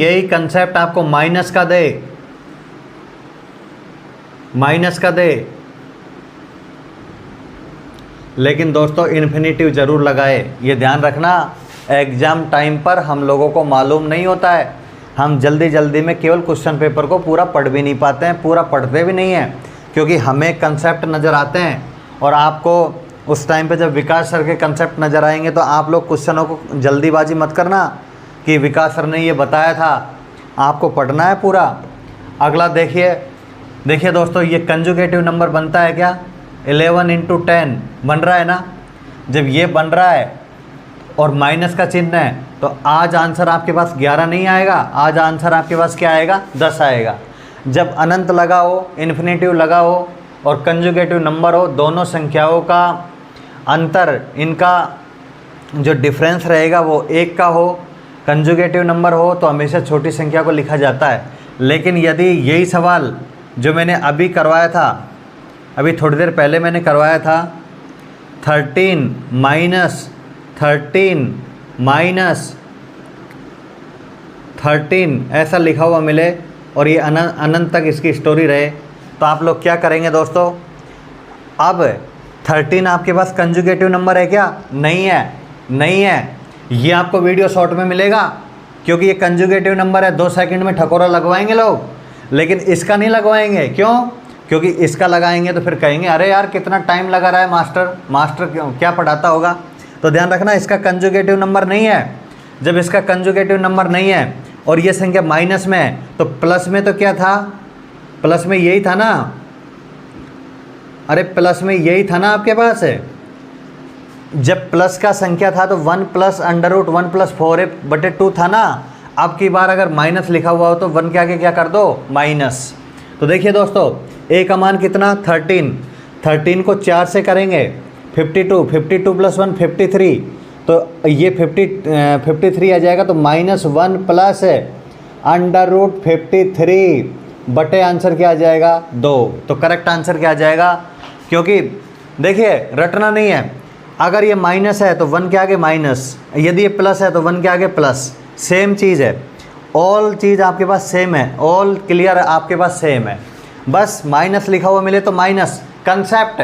यही कंसेप्ट आपको माइनस का दे, लेकिन दोस्तों इन्फिनेटिव ज़रूर लगाए। ये ध्यान रखना, एग्ज़ाम टाइम पर हम लोगों को मालूम नहीं होता है, हम जल्दी जल्दी में केवल क्वेश्चन पेपर को पूरा पढ़ भी नहीं पाते हैं, पूरा पढ़ते भी नहीं हैं, क्योंकि हमें कंसेप्ट नज़र आते हैं और आपको उस टाइम पे जब विकास सर के कंसेप्ट नज़र आएंगे तो आप लोग क्वेश्चनों को जल्दीबाजी मत करना कि विकास सर ने ये बताया था, आपको पढ़ना है पूरा। अगला देखिए दोस्तों, ये कंजुगेटिव नंबर बनता है क्या? 11 × 10 बन रहा है ना। जब ये बन रहा है और माइनस का चिन्ह है तो आज आंसर आपके पास 11 नहीं आएगा, आज आंसर आपके पास क्या आएगा? 10 आएगा। जब अनंत लगा हो, इन्फिनेटिव लगा हो और कंजुगेटिव नंबर हो, दोनों संख्याओं का अंतर, इनका जो डिफरेंस रहेगा वो 1 का हो, कंजुगेटिव नंबर हो तो हमेशा छोटी संख्या को लिखा जाता है। लेकिन यदि यही सवाल जो मैंने अभी करवाया था, अभी थोड़ी देर पहले मैंने करवाया था, 13 माइनस 13 ऐसा लिखा हुआ मिले और ये अनंत तक इसकी स्टोरी रहे, तो आप लोग क्या करेंगे दोस्तों? अब 13 आपके पास कंजुगेटिव नंबर है क्या? नहीं है। ये आपको वीडियो शॉर्ट में मिलेगा क्योंकि ये कंजुगेटिव नंबर है, 2 सेकंड में ठकोरा लगवाएंगे लोग, लेकिन इसका नहीं लगवाएंगे। क्यों? क्योंकि इसका लगाएंगे तो फिर कहेंगे अरे यार कितना टाइम लगा रहा है मास्टर क्या पढ़ाता होगा। तो ध्यान रखना, इसका कंजुगेटिव नंबर नहीं है। जब इसका कंजुगेटिव नंबर नहीं है और ये संख्या माइनस में है तो प्लस में तो क्या था? प्लस में यही था ना, अरे प्लस में यही था ना आपके पास है। जब प्लस का संख्या था तो 1 + √1 + 4a/2 था ना। अब की बार अगर माइनस लिखा हुआ हो तो 1 के आगे क्या कर दो? माइनस। तो देखिए दोस्तों, a का मान कितना? 13 को 4 से करेंगे 52 + 1 53, तो ये 53 आ जाएगा। तो -1 + √53 बटे आंसर क्या आ जाएगा? 2। तो करेक्ट आंसर क्या आ जाएगा? क्योंकि देखिए रटना नहीं है, अगर ये माइनस है तो 1 के आगे माइनस, यदि ये प्लस है तो 1 के आगे प्लस, सेम चीज़ है। ऑल चीज़ आपके पास सेम है, ऑल क्लियर आपके पास सेम है। बस माइनस लिखा हुआ मिले तो माइनस, कंसेप्ट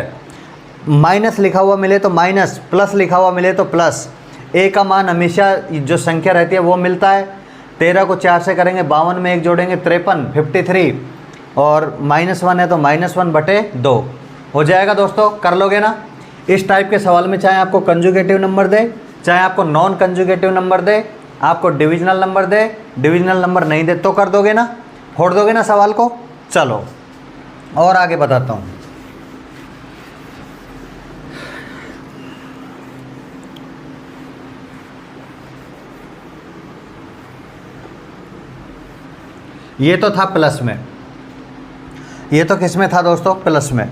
माइनस लिखा हुआ मिले तो माइनस, प्लस लिखा हुआ मिले तो प्लस। ए का मान हमेशा जो संख्या रहती है वो मिलता है। 13 को 4 से करेंगे, 52 में 1 जोड़ेंगे 53, 53 और -1 है तो -1/2 हो जाएगा। दोस्तों कर लोगे ना? इस टाइप के सवाल में चाहे आपको कंजुगेटिव नंबर दे, चाहे आपको नॉन कंजुगेटिव नंबर दे, आपको डिविजनल नंबर दे, डिविजनल नंबर नहीं दे तो कर दोगे ना? फोड़ दोगे ना सवाल को? चलो और आगे बताता हूँ। ये तो था प्लस में, ये तो किस में था दोस्तों? प्लस में।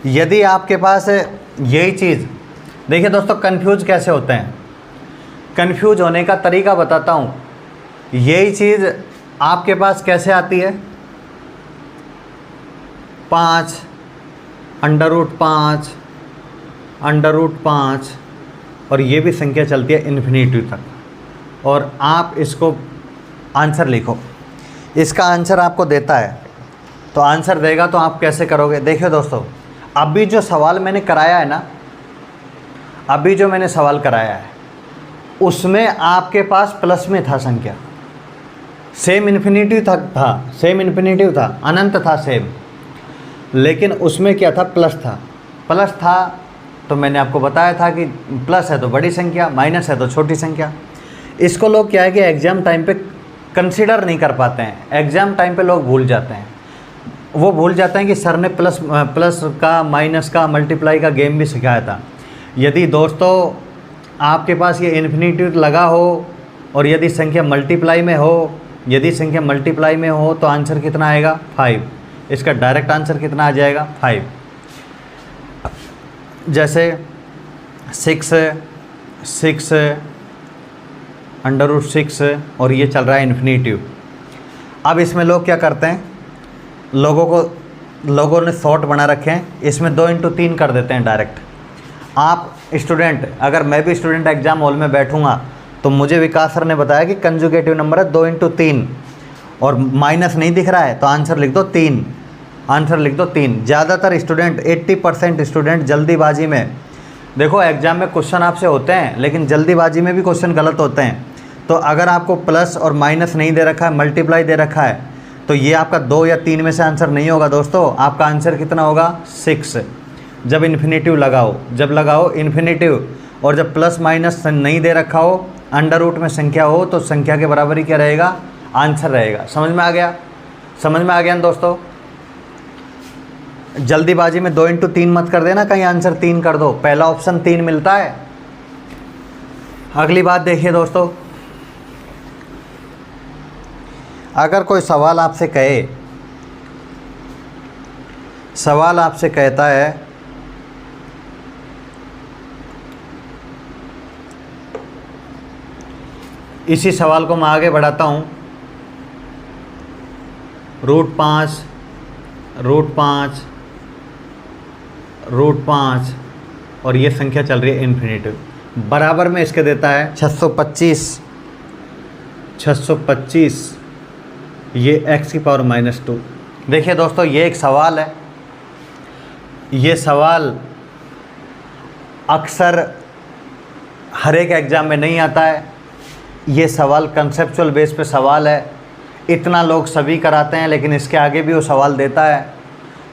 यदि आपके पास यही चीज़, देखिए दोस्तों कंफ्यूज कैसे होते हैं, कंफ्यूज होने का तरीका बताता हूँ। यही चीज़ आपके पास कैसे आती है? 5 √5 √5 और ये भी संख्या चलती है इन्फिनिटी तक, और आप इसको आंसर लिखो। इसका आंसर आपको देता है तो आंसर देगा तो आप कैसे करोगे? देखिए दोस्तों, अभी जो सवाल मैंने कराया है ना, अभी जो मैंने सवाल कराया है उसमें आपके पास प्लस में था संख्या, सेम इन्फिनिटिव था, सेम इन्फिनिटिव था, अनंत था सेम, लेकिन उसमें क्या था? प्लस था। तो मैंने आपको बताया था कि प्लस है तो बड़ी संख्या, माइनस है तो छोटी संख्या। इसको लोग क्या है कि एग्ज़ाम टाइम पे कंसीडर नहीं कर पाते हैं। एग्ज़ाम टाइम पे लोग भूल जाते हैं, वो भूल जाते हैं कि सर ने प्लस का, माइनस का, मल्टीप्लाई का गेम भी सिखाया था। यदि दोस्तों आपके पास ये इन्फिनिटी लगा हो और यदि संख्या मल्टीप्लाई में हो, तो आंसर कितना आएगा? 5। इसका डायरेक्ट आंसर कितना आ जाएगा? 5। जैसे 6 √6 और ये चल रहा है इन्फिनिटिव। अब इसमें लोग क्या करते हैं, लोगों ने शॉर्ट बना रखे हैं, इसमें 2 × 3 कर देते हैं डायरेक्ट। आप स्टूडेंट, अगर मैं भी स्टूडेंट एग्ज़ाम हॉल में बैठूंगा तो मुझे विकास सर ने बताया कि कंजुगेटिव नंबर है 2 × 3 और माइनस नहीं दिख रहा है तो आंसर लिख दो 3, आंसर लिख दो 3। ज़्यादातर स्टूडेंट 80% स्टूडेंट जल्दीबाजी में, देखो एग्जाम में क्वेश्चन आपसे होते हैं लेकिन जल्दीबाजी में भी क्वेश्चन गलत होते हैं। तो अगर आपको प्लस और माइनस नहीं दे रखा है, मल्टीप्लाई दे रखा है, तो ये आपका 2 या 3 में से आंसर नहीं होगा दोस्तों। आपका आंसर कितना होगा 6। जब इन्फिनेटिव लगाओ, जब लगाओ इन्फिनेटिव, और जब प्लस माइनस नहीं दे रखा हो, अंडर रूट में संख्या हो, तो संख्या के बराबर ही क्या रहेगा, आंसर रहेगा। समझ में आ गया, समझ में आ गया ना दोस्तों। जल्दीबाजी में 2 × 3 मत कर देना, कहीं आंसर 3 कर दो, पहला ऑप्शन 3 मिलता है। अगली बात देखिए दोस्तों, अगर कोई सवाल आपसे कहे, सवाल आपसे कहता है इसी सवाल को मैं आगे बढ़ाता हूँ, √5 √5 और ये संख्या चल रही है इन्फिनेटिव, बराबर में इसके देता है 625, ये x की पावर -2। देखिए दोस्तों, ये एक सवाल है, ये सवाल अक्सर हर एक एग्ज़ाम में नहीं आता है। ये सवाल कंसेप्चुअल बेस पे सवाल है, इतना लोग सभी कराते हैं लेकिन इसके आगे भी वो सवाल देता है।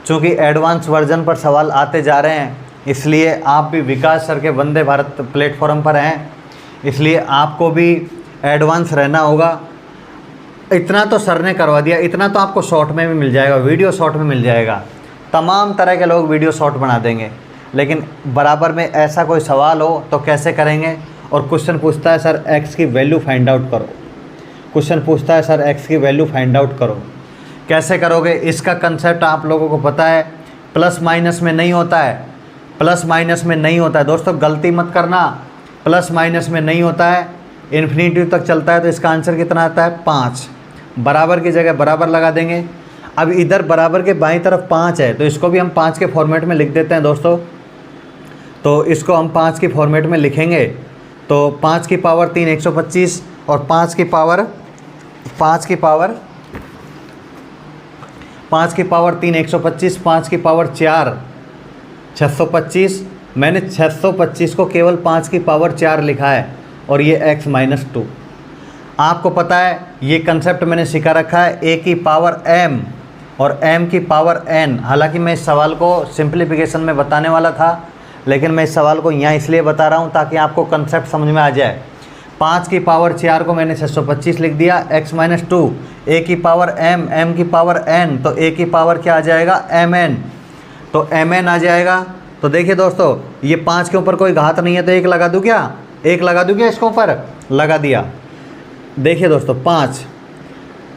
चूँकि एडवांस वर्जन पर सवाल आते जा रहे हैं, इसलिए आप भी विकास सर के वंदे भारत प्लेटफॉर्म पर हैं, इसलिए आपको भी एडवांस रहना होगा। इतना तो सर ने करवा दिया, इतना तो आपको शॉर्ट में भी मिल जाएगा, वीडियो शॉर्ट में मिल जाएगा। तमाम तरह के लोग वीडियो शॉर्ट बना देंगे, लेकिन बराबर में ऐसा कोई सवाल हो तो कैसे करेंगे। और क्वेश्चन पूछता है सर x की वैल्यू फाइंड आउट करो, क्वेश्चन पूछता है सर x की वैल्यू फाइंड आउट करो, कैसे करोगे। इसका कंसेप्ट आप लोगों को पता है, प्लस माइनस में नहीं होता है, प्लस माइनस में नहीं होता है दोस्तों, गलती मत करना, प्लस माइनस में नहीं होता है, इन्फिनिटी तक चलता है। तो इसका आंसर कितना आता है 5, बराबर की जगह बराबर लगा देंगे। अब इधर बराबर के बाईं तरफ 5 है तो इसको भी हम 5 के फॉर्मेट में लिख देते हैं दोस्तों। तो इसको हम 5 की फॉर्मेट में लिखेंगे, तो 5 की पावर 3 125 और 5 की पावर 3 125, 5 की पावर 4 625। मैंने 625 को केवल 5 की पावर 4 लिखा है और ये x -2। आपको पता है ये कंसेप्ट मैंने सिखा रखा है, a की पावर m और m की पावर n। हालांकि मैं इस सवाल को सिंप्लीफिकेशन में बताने वाला था, लेकिन मैं इस सवाल को यहाँ इसलिए बता रहा हूँ ताकि आपको कंसेप्ट समझ में आ जाए। 5 की पावर 4 को मैंने 625 लिख दिया, x -2, a की पावर m, m की पावर n, तो a की पावर क्या आ जाएगा mn, तो mn आ जाएगा। तो देखिए दोस्तों, ये 5 के ऊपर कोई घात नहीं है तो 1 लगा दूँ क्या, 1 लगा दूँ क्या, इसके ऊपर लगा दिया। देखिए दोस्तों, 5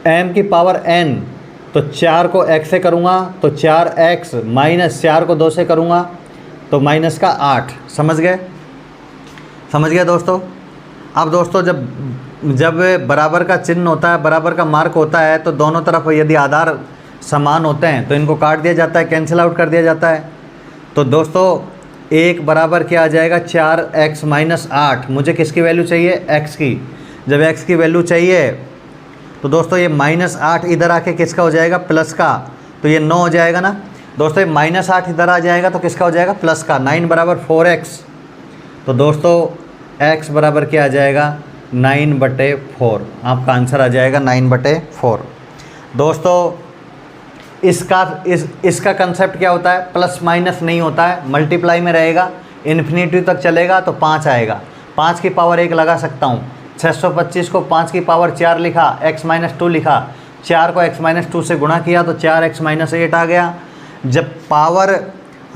m की पावर n, तो 4 को x से करूँगा तो 4x, -4 को 2 से करूँगा तो माइनस का 8। समझ गए, समझ गए दोस्तों। अब दोस्तों, जब बराबर का चिन्ह होता है, बराबर का मार्क होता है, तो दोनों तरफ यदि आधार समान होते हैं तो इनको काट दिया जाता है, कैंसिल आउट कर दिया जाता है। तो दोस्तों, 1 बराबर क्या आ जाएगा 4x -8। मुझे किसकी वैल्यू चाहिए, x की। जब x की वैल्यू चाहिए तो दोस्तों ये -8 इधर आके किसका हो जाएगा, प्लस का, तो ये 9 हो जाएगा ना दोस्तों। ये -8 इधर आ जाएगा तो किसका हो जाएगा, प्लस का। 9 बराबर 4x, तो दोस्तों x बराबर क्या आ जाएगा 9/4। आपका आंसर आ जाएगा 9/4। दोस्तों, इसका कंसेप्ट क्या होता है, प्लस माइनस नहीं होता है, मल्टीप्लाई में रहेगा, इन्फिनिटी तक चलेगा तो 5 आएगा। 5 की पावर 1 लगा सकता हूँ, 625 को 5 की पावर 4 लिखा, x -2 लिखा, 4 को x -2 से गुणा किया तो 4x -8 आ गया। जब पावर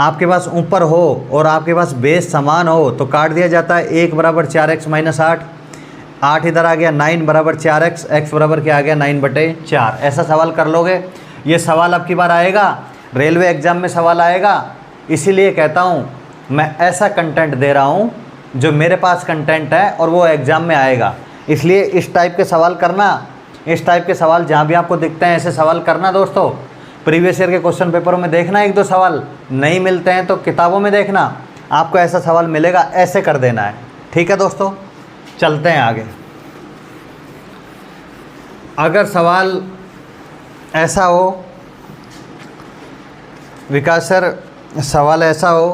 आपके पास ऊपर हो और आपके पास बेस समान हो तो काट दिया जाता है। 1 बराबर 4x -8, 8 इधर आ गया, 9 बराबर 4x, x बराबर क्या आ गया 9/4। ऐसा सवाल कर लोगे, ये सवाल अब की बार आएगा, रेलवे एग्ज़ाम में सवाल आएगा। इसीलिए कहता हूँ मैं ऐसा कंटेंट दे रहा हूँ जो मेरे पास कंटेंट है और वो एग्ज़ाम में आएगा। इसलिए इस टाइप के सवाल करना, इस टाइप के सवाल जहाँ भी आपको दिखते हैं ऐसे सवाल करना दोस्तों। प्रीवियस ईयर के क्वेश्चन पेपरों में देखना, 1-2 सवाल नहीं मिलते हैं तो किताबों में देखना, आपको ऐसा सवाल मिलेगा, ऐसे कर देना है। ठीक है दोस्तों, चलते हैं आगे। अगर सवाल ऐसा हो विकास सर, सवाल ऐसा हो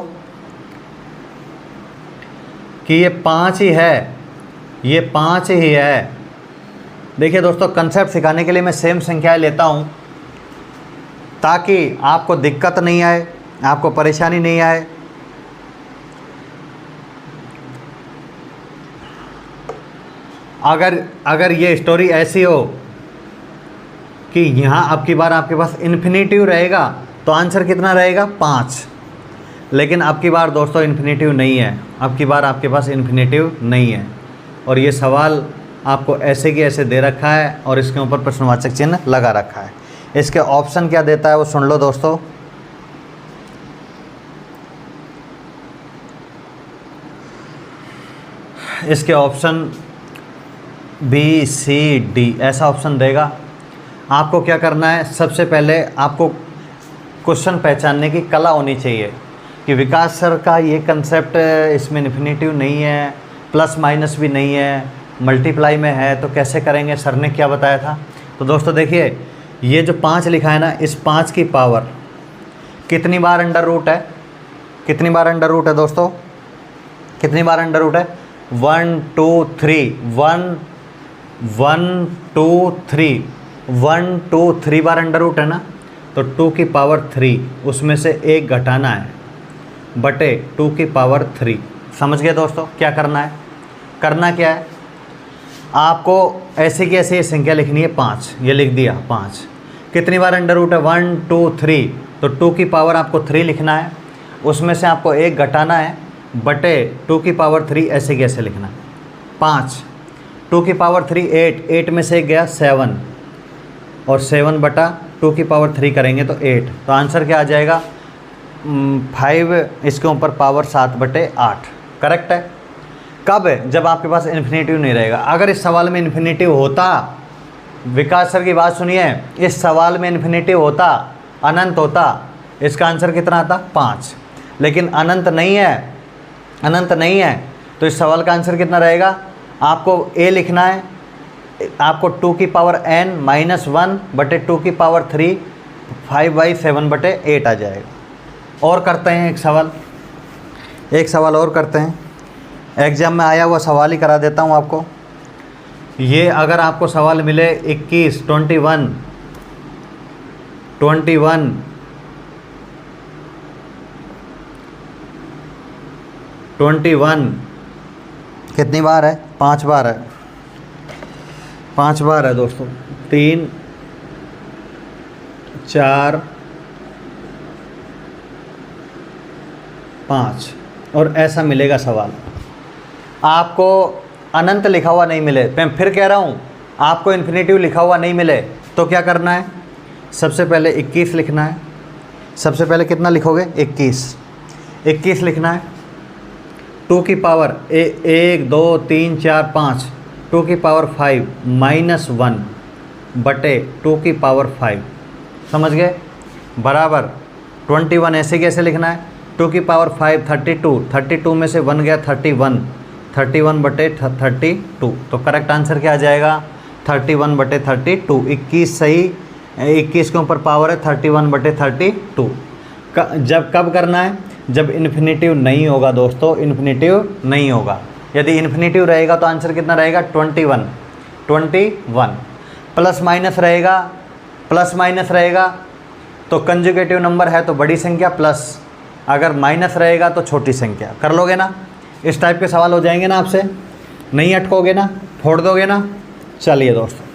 कि ये 5 ही है, ये 5 ही है। देखिए दोस्तों, कंसेप्ट सिखाने के लिए मैं सेम संख्याएं लेता हूँ ताकि आपको दिक्कत नहीं आए, आपको परेशानी नहीं आए। अगर ये स्टोरी ऐसी हो कि यहाँ अब की बार आपके पास इन्फिनेटिव रहेगा तो आंसर कितना रहेगा 5। लेकिन अब की बार दोस्तों इन्फिनेटिव नहीं है, अब की बार आपके पास इन्फिनेटिव नहीं है और ये सवाल आपको ऐसे की ऐसे दे रखा है और इसके ऊपर प्रश्नवाचक चिन्ह लगा रखा है। इसके ऑप्शन क्या देता है वो सुन लो दोस्तों। इसके ऑप्शन बी सी डी ऐसा ऑप्शन देगा। आपको क्या करना है, सबसे पहले आपको क्वेश्चन पहचानने की कला होनी चाहिए कि विकास सर का ये कंसेप्ट इसमें इन्फिनेटिव नहीं है, प्लस माइनस भी नहीं है, मल्टीप्लाई में है, तो कैसे करेंगे, सर ने क्या बताया था। तो दोस्तों देखिए, ये जो 5 लिखा है ना, इस 5 की पावर कितनी बार अंडर रूट है, कितनी बार अंडर रूट है दोस्तों, कितनी बार अंडर रूट है 1 2 3 1 1 2 3 1 2 3 बार अंडर रूट है ना। तो 2 की पावर 3 उसमें से 1 घटाना है बटे 2 की पावर 3। समझ गए दोस्तों क्या करना है, करना क्या है, आपको ऐसे की ऐसे ये संख्या लिखनी है 5, ये लिख दिया 5। कितनी बार अंडर रूट है 1 2 3, तो 2 की पावर आपको 3 लिखना है, उसमें से आपको 1 घटाना है बटे 2 की पावर 3 ऐसे की ऐसे लिखना है 5। 2 की पावर 3 8, 8 में से 1 गया 7 और 7 बटा 2 की पावर 3 करेंगे तो 8। तो आंसर क्या आ जाएगा 5, इसके ऊपर पावर 7 बटे 8। करेक्ट है। कब है, जब आपके पास इन्फिनेटिव नहीं रहेगा। अगर इस सवाल में इन्फिनेटिव होता, विकास सर की बात सुनिए, इस सवाल में इन्फिनेटिव होता, अनंत होता, इसका आंसर कितना आता 5। लेकिन अनंत नहीं है, अनंत नहीं है, तो इस सवाल का आंसर कितना रहेगा, आपको ए लिखना है, आपको 2 की पावर n माइनस 1 बटे 2 की पावर 3 5/7 बटे 8 आ जाएगा। और करते हैं एक सवाल और करते हैं। एग्ज़ाम में आया हुआ सवाल ही करा देता हूँ आपको। ये अगर आपको सवाल मिले 21 21 21 21 कितनी बार है, 5 बार है, 5 बार है दोस्तों, 3 4 5 और ऐसा मिलेगा सवाल। आपको अनंत लिखा हुआ नहीं मिले, मैं फिर कह रहा हूँ, आपको इन्फिनेटिव लिखा हुआ नहीं मिले तो क्या करना है, सबसे पहले 21 लिखना है। सबसे पहले कितना लिखोगे 21 लिखना है। 2 की पावर 1 2 3 4 5, 2 की पावर 5 माइनस 1 बटे 2 की पावर 5। समझ गए, बराबर 21 ऐसे कैसे लिखना है, 2 की पावर 5 32 में से 1 गया 31 बटे 32। तो करेक्ट आंसर क्या आ जाएगा 31 बटे 32। 21 सही, 21 के ऊपर पावर है 31 बटे 32। जब कब करना है, जब इन्फिनेटिव नहीं होगा दोस्तों, इन्फिनेटिव नहीं होगा। यदि इन्फिनेटिव रहेगा तो आंसर कितना रहेगा 21। प्लस माइनस रहेगा तो कंजुगेटिव नंबर है तो बड़ी संख्या प्लस, अगर माइनस रहेगा तो छोटी संख्या। कर लोगे ना, इस टाइप के सवाल हो जाएंगे ना आपसे, नहीं अटकोगे ना, फोड़ दोगे ना। चलिए दोस्तों,